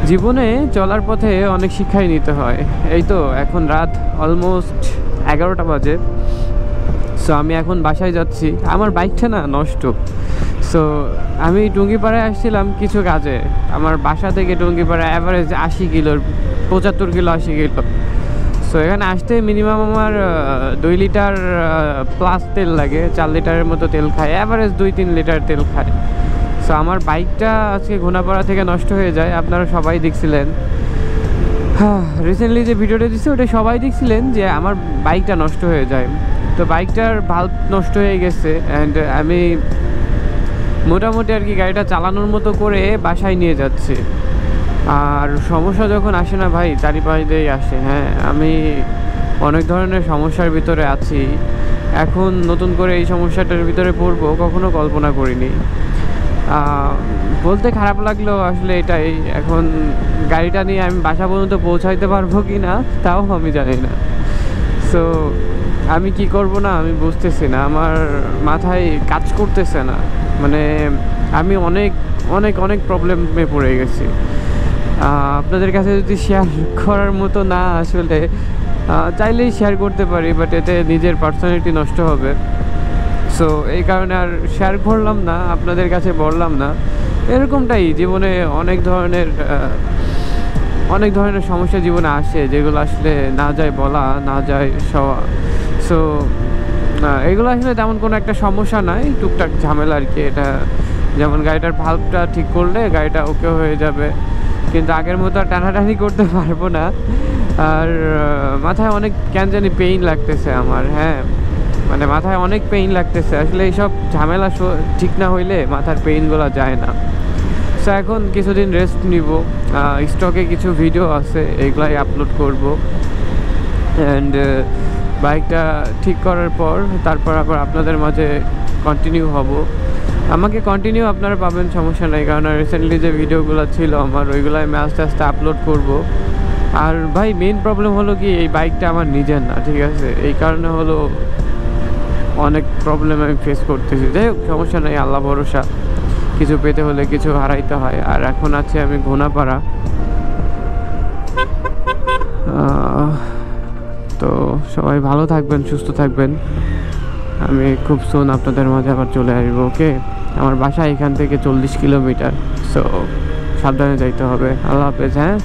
জীবনে চলার পথে অনেক শিক্ষাই নিতে হয়। এই তো এখন রাত অলমোস্ট 11টা বাজে। সো আমি এখন বাসায় যাচ্ছি। আমার বাইকটা না নষ্ট। সো আমি টুঙ্গিপাড়ায় আসছিলাম কিছু কাজে। আমার বাসা থেকে টুঙ্গিপাড়া অ্যাভারেজ 80 কিলোর, 75 কিলো 80 কিলো। সো এখানে আসতে মিনিমাম আমার 2 লিটার প্লাস তেল লাগে। 4 লিটারের মতো তেল খায়, অ্যাভারেজ 2-3 লিটার তেল খায়। সো আমার বাইকটা আজকে ঘোনাপাড়া থেকে নষ্ট হয়ে যায়। আপনারা সবাই দেখছিলেন, হ্যাঁ, রিসেন্টলি যে ভিডিওটা দিচ্ছে ওটা সবাই দেখছিলেন যে আমার বাইকটা নষ্ট হয়ে যায়। তো বাইকটার ভাল্ব নষ্ট হয়ে গেছে অ্যান্ড আমি মোটামুটি আর কি গাড়িটা চালানোর মতো করে বাসায় নিয়ে যাচ্ছি। আর সমস্যা যখন আসে না ভাই, চারিপাশ দিয়েই আসে। হ্যাঁ, আমি অনেক ধরনের সমস্যার ভিতরে আছি। এখন নতুন করে এই সমস্যাটার ভিতরে পড়বো কখনো কল্পনা করিনি। বলতে খারাপ লাগলেও আসলে এটাই। এখন গাড়িটা নিয়ে আমি বাসা পর্যন্ত পৌঁছাইতে পারবো কি না তাও আমি জানি না। সো আমি কি করব না আমি বুঝতেছি না, আমার মাথায় কাজ করতেছে না। মানে আমি অনেক অনেক অনেক প্রবলেমে পড়ে গেছি। আপনাদের কাছে যদি শেয়ার করার মতো না, আসলে চাইলেই শেয়ার করতে পারি, বাট এতে নিজের পার্সোনালিটি নষ্ট হবে। সো এই কারণে আর শেয়ার করলাম না, আপনাদের কাছে বললাম না। এরকমটাই জীবনে অনেক ধরনের সমস্যা জীবনে আসে, যেগুলো আসলে না যায় বলা, না যায় সওয়া। সো এগুলো আসলে তেমন কোনো একটা সমস্যা নাই, টুকটাক ঝামেলা আর কি। এটা যেমন গাড়িটার ভাল্বটা ঠিক করলে গাড়িটা ওকে হয়ে যাবে, কিন্তু আগের মতো আর টানাটানি করতে পারবো না। আর মাথায় অনেক কেন জানি পেইন লাগতেছে আমার। হ্যাঁ, মানে মাথায় অনেক পেইন লাগতেছে। আসলে এইসব ঝামেলা ঠিক না হইলে মাথার পেইনগুলো যায় না। সো এখন কিছুদিন রেস্ট নিব। স্টকে কিছু ভিডিও আছে, এগুলাই আপলোড করব। অ্যান্ড বাইকটা ঠিক করার পর তারপর আবার আপনাদের মাঝে কন্টিনিউ হব। আমাকে কন্টিনিউ আপনারা পাবেন, সমস্যা নাই, কারণ রিসেন্টলি যে ভিডিওগুলো ছিল আমার ওইগুলো আমি আস্তে আস্তে আপলোড করব। আর ভাই মেইন প্রবলেম হলো কি, এই বাইকটা আমার নিজের না, ঠিক আছে? এই কারণে হলো অনেক প্রবলেম আমি ফেস করতেছি। যাই হোক, সমস্যা নেই, আল্লাহ ভরসা। কিছু পেতে হলে কিছু হারাইতে হয়। আর এখন আছে আমি ঘোনাপাড়া। তো সবাই ভালো থাকবেন, সুস্থ থাকবেন। আমি খুব সুন আপনাদের মাঝে আবার চলে আসবো। ওকে, আমার বাসা এখান থেকে 40 কিলোমিটার। সো সাবধানে যাইতে হবে। আল্লাহ হাফেজ। হ্যাঁ।